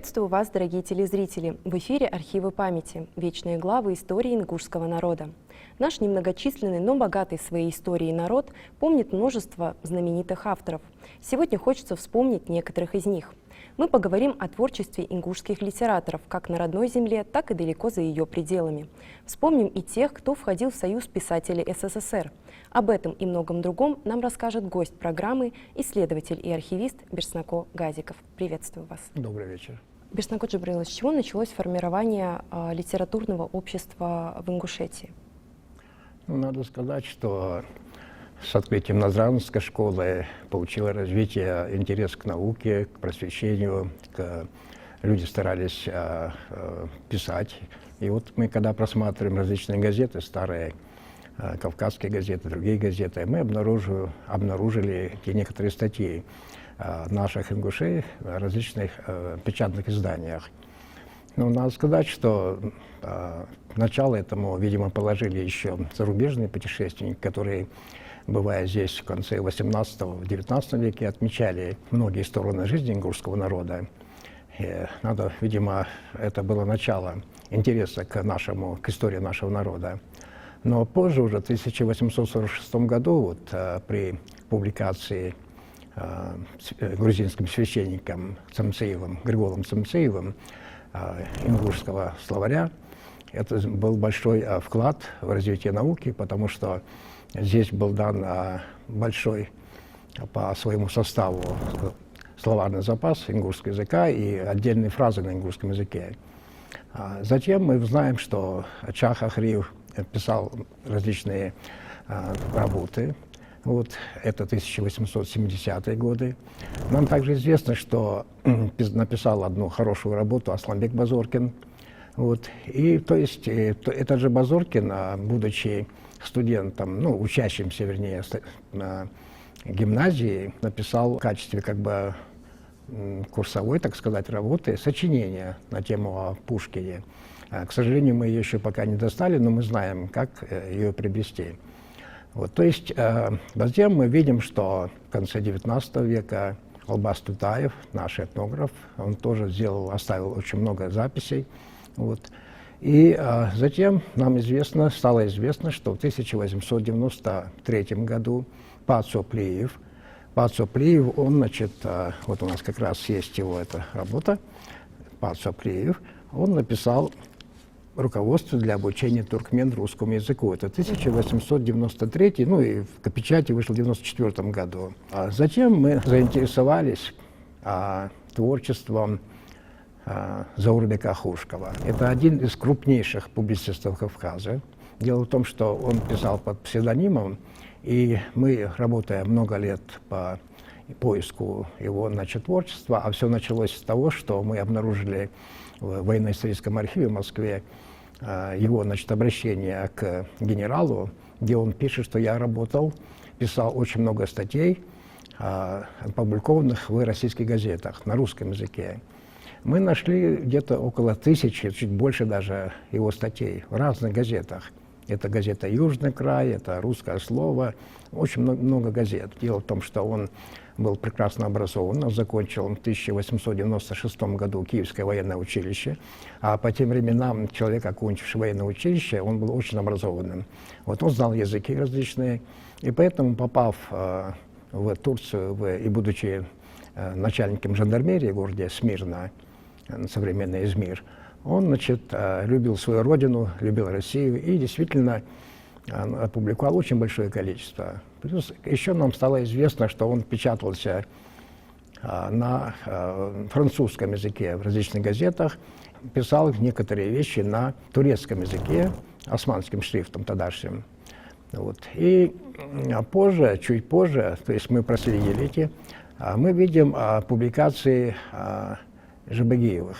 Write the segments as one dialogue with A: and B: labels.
A: Приветствую вас, дорогие телезрители! В эфире «Архивы памяти. Вечные главы истории ингушского народа». Наш немногочисленный, но богатый своей историей народ помнит множество знаменитых авторов. Сегодня хочется вспомнить некоторых из них. Мы поговорим о творчестве ингушских литераторов как на родной земле, так и далеко за ее пределами. Вспомним и тех, кто входил в Союз писателей СССР. Об этом и многом другом нам расскажет гость программы, исследователь и архивист Берснако Газиков. Приветствую вас.
B: Добрый вечер.
A: Берснако Джабраилович, с чего началось формирование литературного общества в Ингушетии?
B: Надо сказать, что с открытием Назрановской школы получило развитие интерес к науке, к просвещению, люди старались писать. И вот мы, когда просматриваем различные газеты, старые кавказские газеты, другие газеты, мы обнаружили некоторые статьи наших ингушей в различных печатных изданиях. Но надо сказать, что начало этому, видимо, положили еще зарубежные путешественники, которые, бывая здесь в конце 18-19 веке, отмечали многие стороны жизни ингушского народа. И надо, видимо, это было начало интереса к истории нашего народа. Но позже, уже в 1846 году, вот, при публикации грузинским священником Григором Цымцеевым ингушского словаря, это был большой вклад в развитие науки, потому что здесь был дан большой по своему составу словарный запас ингушского языка и отдельные фразы на ингушском языке. Затем мы знаем, что Чах Ахриев писал различные работы. Вот, это 1870-е годы. Нам также известно, что написал одну хорошую работу Асланбек Базоркин. Вот. И то есть этот же Базоркин, будучи студентом, учащимся, вернее, на гимназии, написал в качестве курсовой, так сказать, работы сочинение на тему о Пушкине. К сожалению, мы ее еще пока не достали, но мы знаем, как ее приобрести. Вот, то есть затем мы видим, что в конце XIX века Албас Тутаев, наш этнограф, он тоже оставил очень много записей. Вот. И затем нам стало известно, что в 1893 году Пацо Плиев, он, вот у нас как раз есть его эта работа, Пацо Плиев, он написал руководство для обучения туркмен русскому языку. Это 1893, и в печати вышел в 1994 году. Затем мы заинтересовались творчеством Заурбека Хушкова. Это один из крупнейших публицистов Кавказа. Дело в том, что он писал под псевдонимом, и мы, работая много лет по поиску его творчества, а все началось с того, что мы обнаружили в военно-историческом архиве в Москве его обращение к генералу, где он пишет, что я писал очень много статей, опубликованных в российских газетах на русском языке. Мы нашли где-то около 1000, чуть больше даже, его статей в разных газетах. Это газета «Южный край», это «Русское слово», очень много газет. Дело в том, что он был прекрасно образован, он закончил в 1896 году Киевское военное училище, а по тем временам человек, окончивший военное училище, он был очень образованным. Вот он знал языки различные, и поэтому, попав в Турцию и будучи начальником жандармерии в городе Смирна, современный Измир, он, любил свою родину, любил Россию и действительно опубликовал очень большое количество. Плюс еще нам стало известно, что он печатался на французском языке в различных газетах, писал некоторые вещи на турецком языке, османским шрифтом тогдашним. Вот. И чуть позже, то есть мы проследили мы видим публикации Жабагиевых,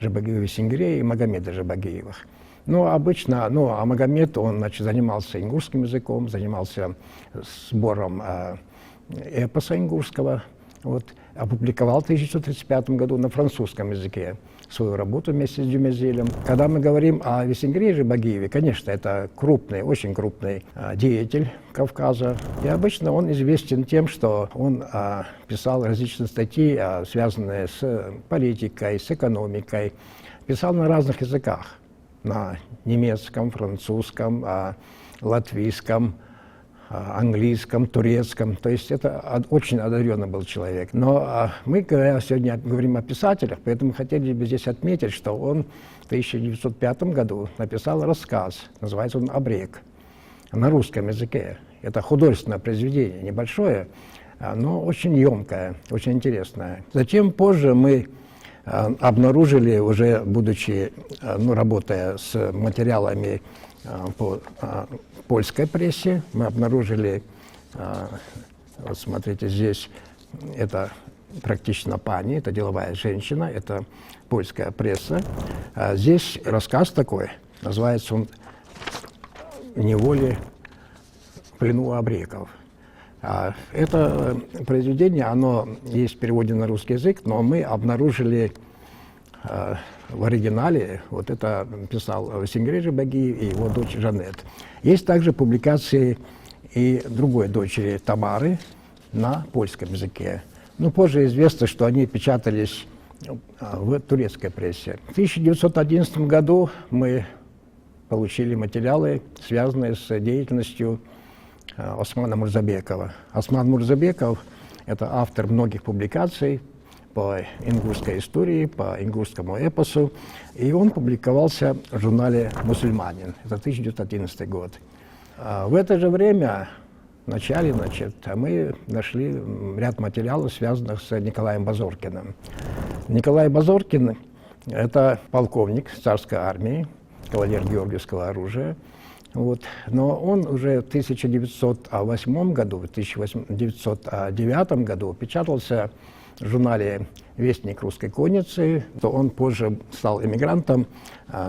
B: Сингирея и Магомеда Жабагиевых. Обычно, Магомед, он, занимался ингушским языком, занимался сбором эпоса ингушского, опубликовал в 1935 году на французском языке свою работу вместе с Дюмезилем. Когда мы говорим о Весенгриже Багиеве, конечно, это крупный, очень крупный деятель Кавказа. И обычно он известен тем, что он писал различные статьи, связанные с политикой, с экономикой. Писал на разных языках. На немецком, французском, латвийском, английском, турецком. То есть это очень одаренный был человек. Но мы сегодня говорим о писателях, поэтому хотели бы здесь отметить, что он в 1905 году написал рассказ, называется он «Абрек», на русском языке. Это художественное произведение, небольшое, но очень емкое, очень интересное. Затем позже мы обнаружили, уже будучи, работая с материалами по польской прессе, мы обнаружили, вот смотрите, здесь это практично пани, это деловая женщина, это польская пресса. Здесь рассказ такой, называется он «В неволе, в плену у абреков». Это произведение, оно есть в переводе на русский язык, но мы обнаружили в оригинале, вот это писал Весенгриже Багиев и его дочь Жанет. Есть также публикации и другой дочери Тамары на польском языке. Но позже известно, что они печатались в турецкой прессе. В 1911 году мы получили материалы, связанные с деятельностью Османа Мурзабекова. Осман Мурзабеков – это автор многих публикаций по ингушской истории, по ингушскому эпосу, и он публиковался в журнале «Мусульманин». Это 1911 год. В это же время, в начале, мы нашли ряд материалов, связанных с Николаем Базоркиным. Николай Базоркин – это полковник царской армии, кавалер Георгиевского оружия. Вот. Но он уже в 1908 году, в 1909 году печатался в журнале «Вестник русской конницы». То он позже стал эмигрантом,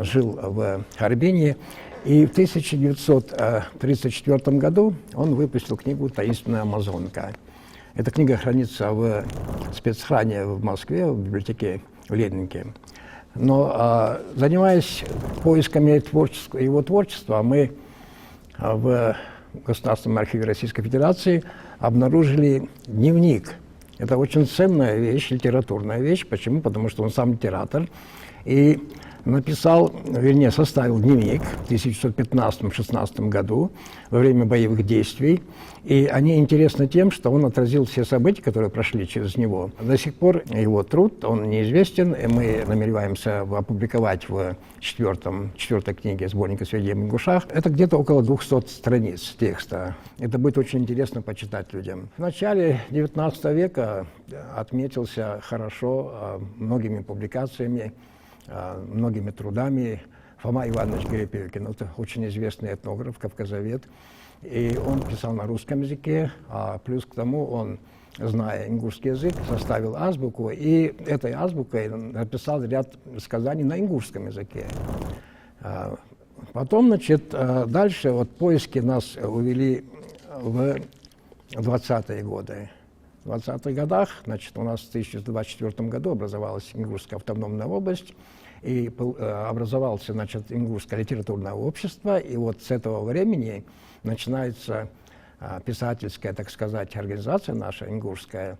B: жил в Харбине. И в 1934 году он выпустил книгу «Таинственная амазонка». Эта книга хранится в спецхране в Москве, в библиотеке в Ленинке. Но занимаясь поисками его творчества, мы в Государственном архиве Российской Федерации обнаружили дневник. Это очень ценная вещь, литературная вещь. Почему? Потому что он сам литератор. И составил дневник в 1915-16 году во время боевых действий. И они интересны тем, что он отразил все события, которые прошли через него. До сих пор его труд, он неизвестен, и мы намереваемся опубликовать в четвертой книге сборника сведений об ингушах. Это где-то около 200 страниц текста. Это будет очень интересно почитать людям. В начале XIX века отметился хорошо многими публикациями, многими трудами Фома Иванович Перепелкин. Это очень известный этнограф, кавказовед. И он писал на русском языке, а плюс к тому он, зная ингушский язык, составил азбуку, и этой азбукой написал ряд сказаний на ингушском языке. Потом, дальше поиски нас увели в 20-е годы. В 20-х годах, у нас в 1924 году образовалась Ингушская автономная область, и образовалось, Ингушское литературное общество, и вот с этого времени начинается писательская, так сказать, организация наша, ингушская.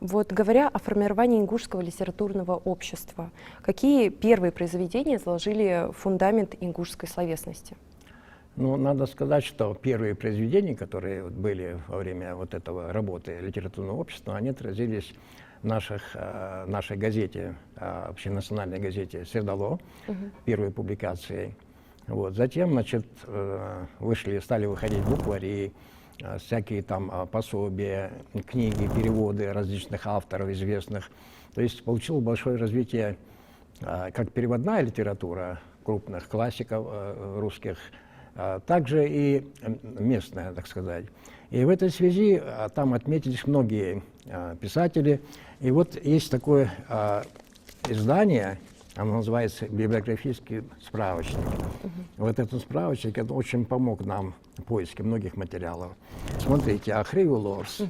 A: Вот говоря о формировании Ингушского литературного общества, какие первые произведения заложили фундамент ингушской словесности?
B: Ну, надо сказать, что первые произведения, которые были во время этого работы литературного общества, они отразились в нашей газете, общенациональной газете «Свердало», первой публикации. Вот. Затем, стали выходить буквари, всякие там пособия, книги, переводы различных авторов известных. То есть получило большое развитие как переводная литература крупных классиков русских, также и местная, так сказать. И в этой связи там отметились многие писатели. И вот есть такое издание, оно называется «Библиографический справочник». Вот этот справочник очень помог нам в поиске многих материалов. Смотрите, Ахрию Лорс.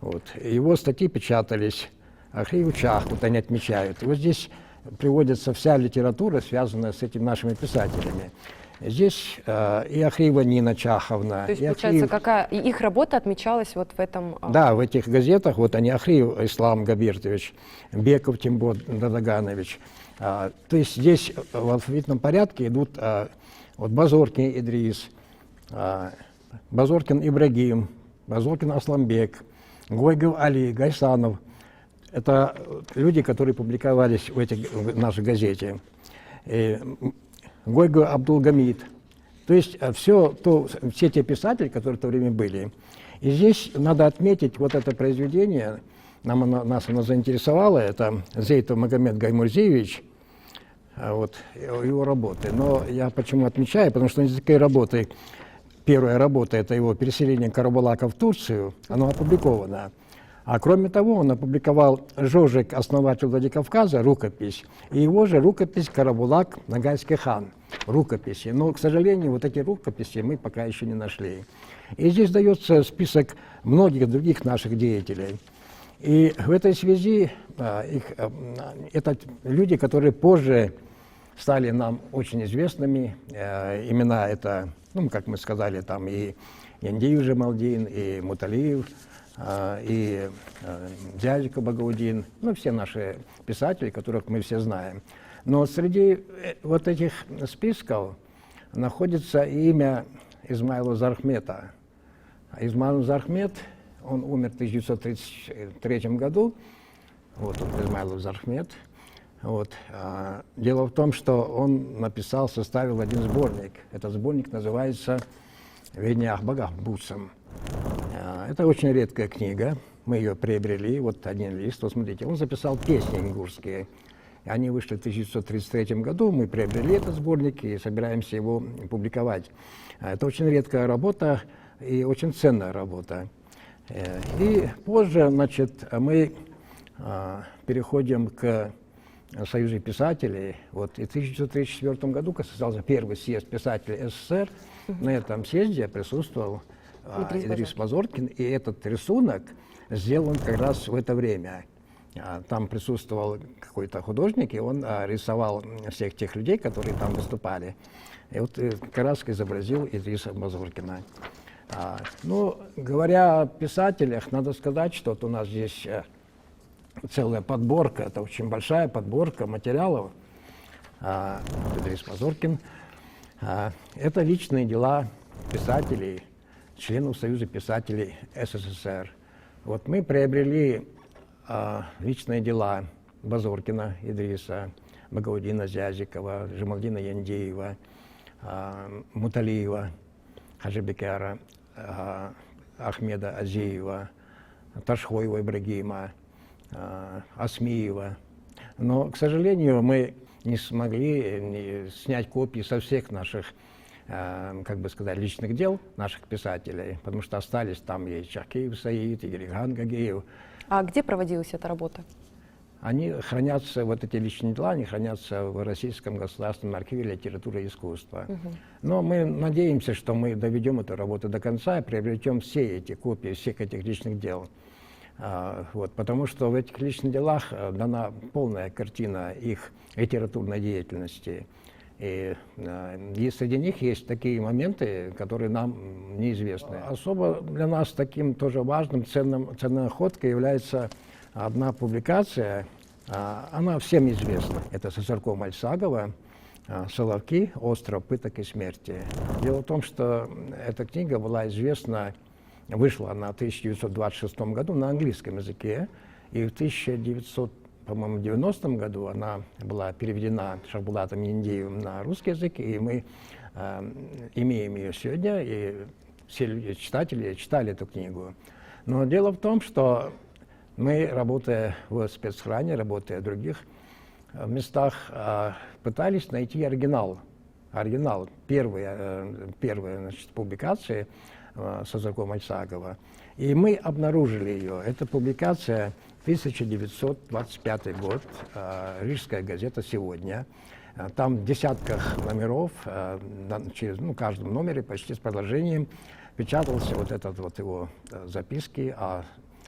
B: Вот. Его статьи печатались, Ахрию Чах, вот они отмечают. И вот здесь приводится вся литература, связанная с этими нашими писателями. Здесь и Ахриева Нина Чаховна.
A: То есть,
B: и
A: получается, и их работа отмечалась вот в этом...
B: Да, в этих газетах, вот они, Ахриев Ислам Габиртович, Беков Тимбот Дадаганович. То есть здесь в алфавитном порядке идут вот Базоркин Идрис, Базоркин Ибрагим, Базоркин Асламбек, Гойгов Али, Гайсанов. Это люди, которые публиковались в нашей газете. Гойгов Абдулгамид. То есть все те писатели, которые в то время были. И здесь надо отметить вот это произведение, нас оно заинтересовало, это Зейтов Магомед Гаймурзиевич, вот, его работы. Но я почему отмечаю, потому что из такой работы, первая работа, это его переселение Карабулака в Турцию, оно опубликовано. А кроме того, он опубликовал Жожик, основатель Владикавказа, рукопись, и его же рукопись «Карабулак, Ногайский хан», рукописи. Но, к сожалению, вот эти рукописи мы пока еще не нашли. И здесь дается список многих других наших деятелей. И в этой связи это люди, которые позже стали нам очень известными. Имена это, ну, как мы сказали, там и Яндиев Жамалдин, и Муталиев, и Дядька Багаудин, ну, все наши писатели, которых мы все знаем. Но среди вот этих списков находится имя Измайла Зархмета. Измайл Зархмет, он умер в 1933 году, вот он, Измайл Зархмет. Вот. Дело в том, что он написал, составил один сборник. Этот сборник называется «Ведение Ахбагах Бусам». Это очень редкая книга, мы ее приобрели, вот один лист, вот смотрите, он записал песни ингушские. Они вышли в 1933 году, мы приобрели этот сборник и собираемся его публиковать. Это очень редкая работа и очень ценная работа. И позже, значит, мы переходим к Союзу писателей. Вот, и в 1934 году состоялся первый съезд писателей СССР. На этом съезде присутствовал Идрис Базоркин, и этот рисунок сделан как раз в это время. Там присутствовал какой-то художник, и он рисовал всех тех людей, которые там выступали. И вот как раз изобразил Идриса Базоркина. Ну, говоря о писателях, надо сказать, что вот у нас здесь целая подборка, это очень большая подборка материалов. Идрис Базоркин. Это личные дела писателей, членов Союза писателей СССР. Вот мы приобрели личные дела Базоркина Идриса, Багаудина Зязикова, Жамалдина Яндиева, Муталиева, Хаджибекера, Ахмеда Азиева, Ташхоева Ибрагима, Асмиева. Но, к сожалению, мы не смогли снять копии со всех наших, как бы сказать, личных дел наших писателей, потому что остались там и Чахкиев Саид, и Гериган Гагеев.
A: А где проводилась эта работа?
B: Они хранятся, вот эти личные дела, они хранятся в Российском государственном архиве литературы и искусства. Но мы надеемся, что мы доведем эту работу до конца и приобретем все эти копии всех этих личных дел. Вот, потому что в этих личных делах дана полная картина их литературной деятельности. И среди них есть такие моменты, которые нам неизвестны. Особо для нас таким тоже важным, ценной находкой является одна публикация, она всем известна. Это Сосарко Мальсагова «Соловки. Остров пыток и смерти». Дело в том, что эта книга была известна, вышла она в 1926 году на английском языке, и в 1990 году она была переведена Шахбулатом Яндиевым на русский язык, и мы имеем ее сегодня, и все читатели читали эту книгу. Но дело в том, что мы, работая в спецхране, работая в других местах, пытались найти оригинал. Первые значит, публикации Сосарко Мальсагова. И мы обнаружили ее. Это публикация 1925 год, Рижская газета «Сегодня». Там в десятках номеров, через каждом номере почти с продолжением печатался вот этот вот его записки о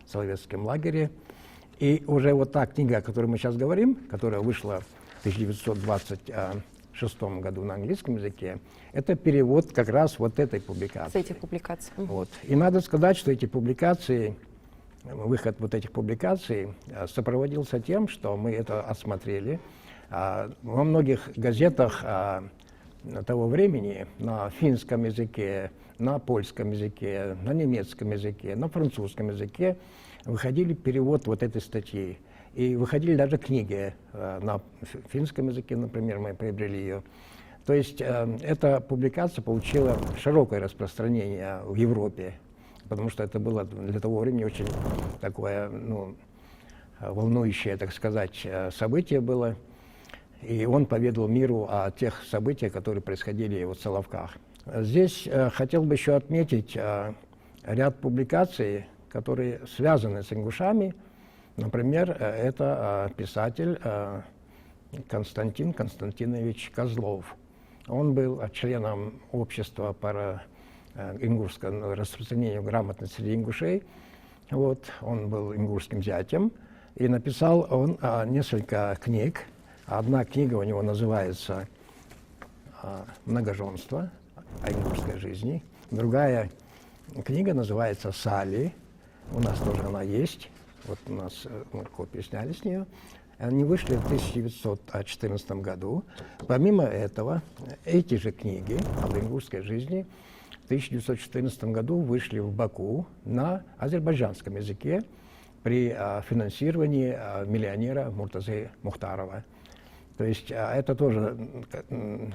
B: Соловецком лагере. И уже вот та книга, о которой мы сейчас говорим, которая вышла в 1926 году на английском языке, это перевод как раз вот этой публикации.
A: С этих публикаций.
B: Вот. И надо сказать, что эти публикации, выход вот этих публикаций сопроводился тем, что мы это осмотрели. Во многих газетах того времени на финском языке, на польском языке, на немецком языке, на французском языке выходили перевод вот этой статьи. И выходили даже книги на финском языке, например, мы приобрели ее. То есть эта публикация получила широкое распространение в Европе, потому что это было для того времени очень такое, ну, волнующее, так сказать, событие было. И он поведал миру о тех событиях, которые происходили в Соловках. Здесь хотел бы еще отметить ряд публикаций, которые связаны с ингушами. Например, это писатель Константин Константинович Козлов. Он был членом общества по ингушскому распространению грамотности среди ингушей. Вот, он был ингушским зятем. И написал он несколько книг. Одна книга у него называется «Многоженство о ингушской жизни». Другая книга называется «Сали». У нас тоже она есть. Вот у нас мы копию сняли с нее. Они вышли в 1914 году. Помимо этого, эти же книги об ингушской жизни в 1914 году вышли в Баку на азербайджанском языке при финансировании миллионера Муртазы Мухтарова. То есть это тоже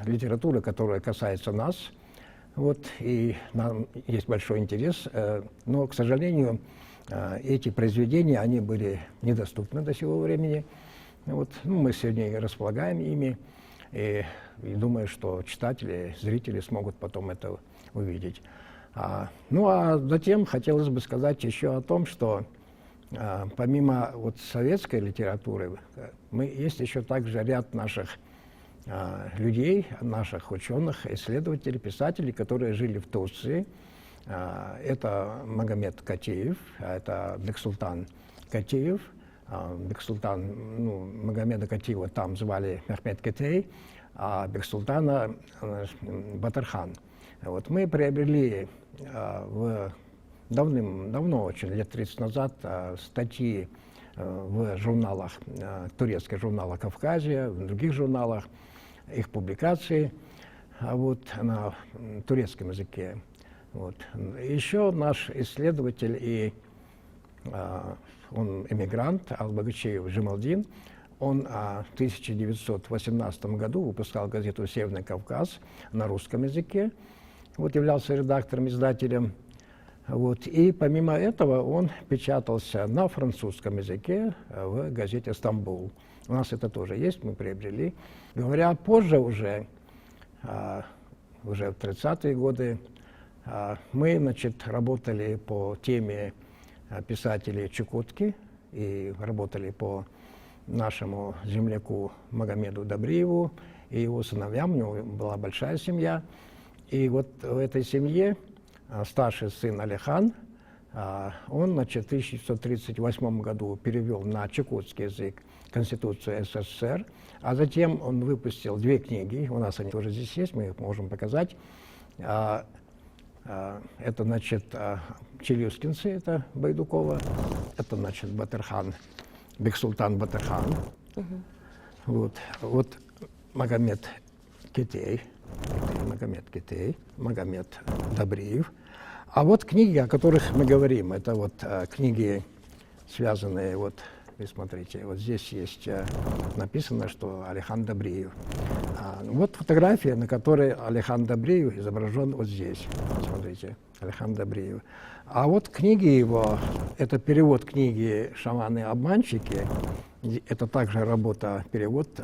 B: литература, которая касается нас. Вот, и нам есть большой интерес. Но, к сожалению, эти произведения, они были недоступны до сего времени. Вот, ну, мы сегодня располагаем ими, и думаю, что читатели, зрители смогут потом это увидеть. Ну а затем хотелось бы сказать еще о том, что помимо вот советской литературы, есть еще также ряд наших людей, наших ученых, исследователей, писателей, которые жили в Турции. Это Магомед Катиев, это Бексултан Катиев. Бексултан, ну, Магомеда Катиева там звали Мехмед Кетей, а Бексултана Батархан. Вот мы приобрели давно, очень, лет 30 назад, статьи в журналах, турецких журналах «Кавказия», в других журналах, их публикации вот, на турецком языке. Вот. Еще наш исследователь и он эмигрант Албагачиев Жемалдин. Он в 1918 году выпускал газету «Северный Кавказ» на русском языке. Вот, являлся редактором-издателем. Вот. И помимо этого он печатался на французском языке в газете «Стамбул». У нас это тоже есть, мы приобрели. Говоря позже уже в 30-е годы, мы, значит, работали по теме писателей Чукотки и работали по нашему земляку Магомеду Добриеву и его сыновьям. У него была большая семья. И вот в этой семье старший сын Алихан, он, значит, в 1938 году перевел на чукотский язык Конституцию СССР, а затем он выпустил две книги, у нас они тоже здесь есть, мы их можем показать. Это, значит, челюскинцы, это Байдукова, это, значит, Батархан, Бексултан Батархан, вот Магомед Кетей, Магомед Добриев. А вот книги, о которых мы говорим, это вот книги, связанные, вот, вы смотрите, вот здесь есть написано, что Алихан Добриев. Вот фотография, на которой Алихан Добриев изображен вот здесь. Смотрите, Алихан Добриев. А вот книги его, это перевод книги «Шаманы-обманщики», это также работа, перевод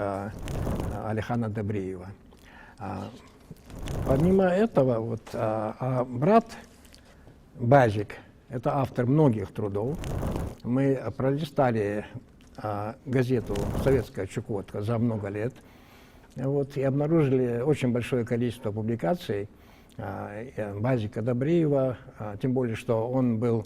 B: Алихана Добриева. Помимо этого, вот, брат Базик, это автор многих трудов. Мы пролистали газету «Советская Чукотка» за много лет. Вот, и обнаружили очень большое количество публикаций Базика Добриева, тем более, что он был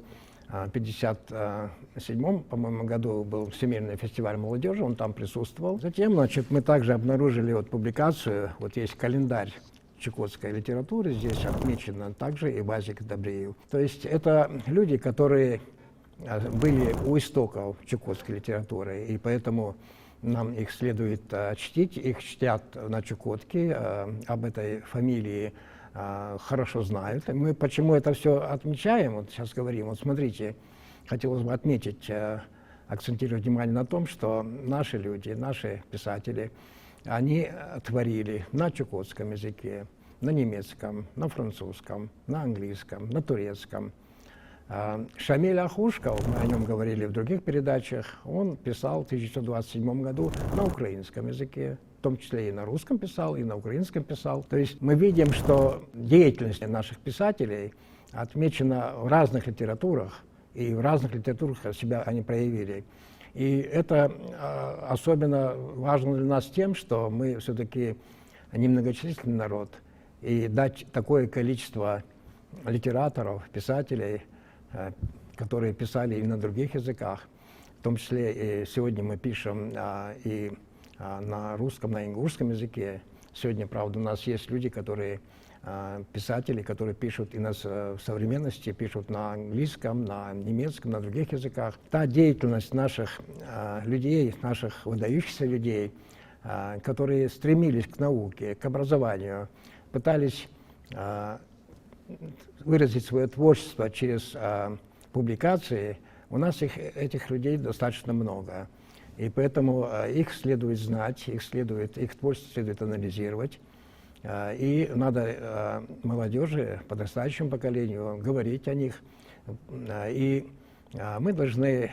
B: 1957, по-моему, году был Всемирный фестиваль молодежи, он там присутствовал. Затем, значит, мы также обнаружили вот публикацию, вот есть календарь чукотской литературы, здесь отмечено также и Вазик Добреев. То есть это люди, которые были у истоков чукотской литературы, и поэтому нам их следует чтить, их чтят на Чукотке, об этой фамилии хорошо знают. Мы почему это все отмечаем, вот сейчас говорим, вот смотрите, хотелось бы отметить, акцентировать внимание на том, что наши люди, наши писатели, они творили на чукотском языке, на немецком, на французском, на английском, на турецком. Шамиль Ахушков, мы о нем говорили в других передачах, он писал в 1927 году на украинском языке, в том числе и на русском писал, и на украинском писал. То есть мы видим, что деятельность наших писателей отмечена в разных литературах, и в разных литературах себя они проявили. И это особенно важно для нас тем, что мы все-таки немногочисленный народ, и дать такое количество литераторов, писателей, которые писали и на других языках, в том числе и сегодня мы пишем и на русском, на ингушском языке. Сегодня, правда, у нас есть люди, которые писатели, которые пишут и в современности, пишут на английском, на немецком, на других языках. Та деятельность наших людей, наших выдающихся людей, которые стремились к науке, к образованию, пытались выразить свое творчество через публикации, у нас этих людей достаточно много. И поэтому их следует знать, их творчество следует анализировать. И надо молодежи, подрастающему поколению говорить о них. И мы должны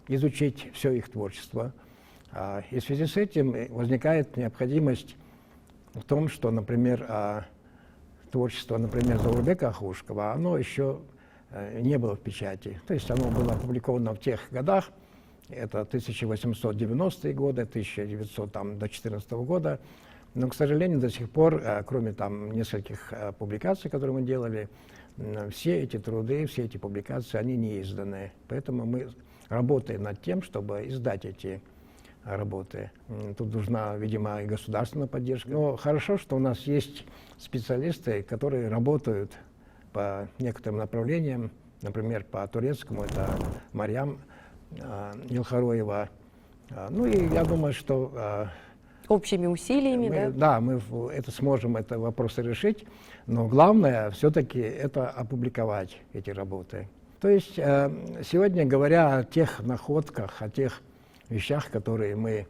B: изучить все их творчество. И в связи с этим возникает необходимость в том, что, например, творчество, например, Заурбека Ахушкова, оно еще не было в печати. То есть оно было опубликовано в тех годах, это 1890-е годы, 1914 года. Но, к сожалению, до сих пор, кроме там нескольких публикаций, которые мы делали, все эти труды, все эти публикации, они не изданы. Поэтому мы работаем над тем, чтобы издать эти работы. Тут нужна, видимо, и государственная поддержка. Но хорошо, что у нас есть специалисты, которые работают по некоторым направлениям. Например, по турецкому это Марьям Илхароева. Ну и я думаю, что
A: общими усилиями,
B: да, мы сможем это вопросы решить, но главное все-таки это опубликовать эти работы. То есть сегодня, говоря о тех находках, о тех вещах, которые мы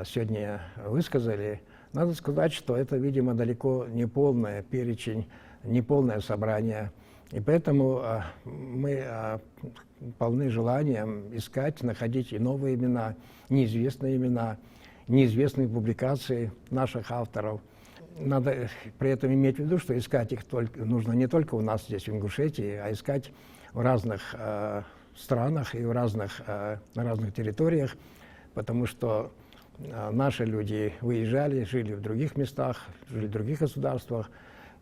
B: сегодня высказали, надо сказать, что это, видимо, далеко не полный перечень, не полное собрание. И поэтому мы полны желанием искать, находить и новые имена, неизвестные публикации наших авторов. Надо при этом иметь в виду, что искать их нужно не только у нас здесь, в Ингушетии, а искать в разных странах и на разных территориях, потому что наши люди выезжали, жили в других местах, жили в других государствах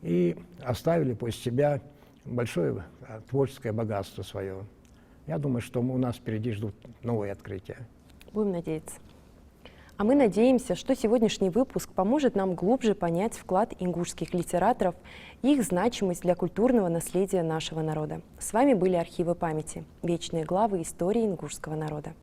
B: и оставили после себя большое творческое богатство свое. Я думаю, что у нас впереди ждут новые открытия.
A: Будем надеяться. А мы надеемся, что сегодняшний выпуск поможет нам глубже понять вклад ингушских литераторов и их значимость для культурного наследия нашего народа. С вами были архивы памяти, вечные главы истории ингушского народа.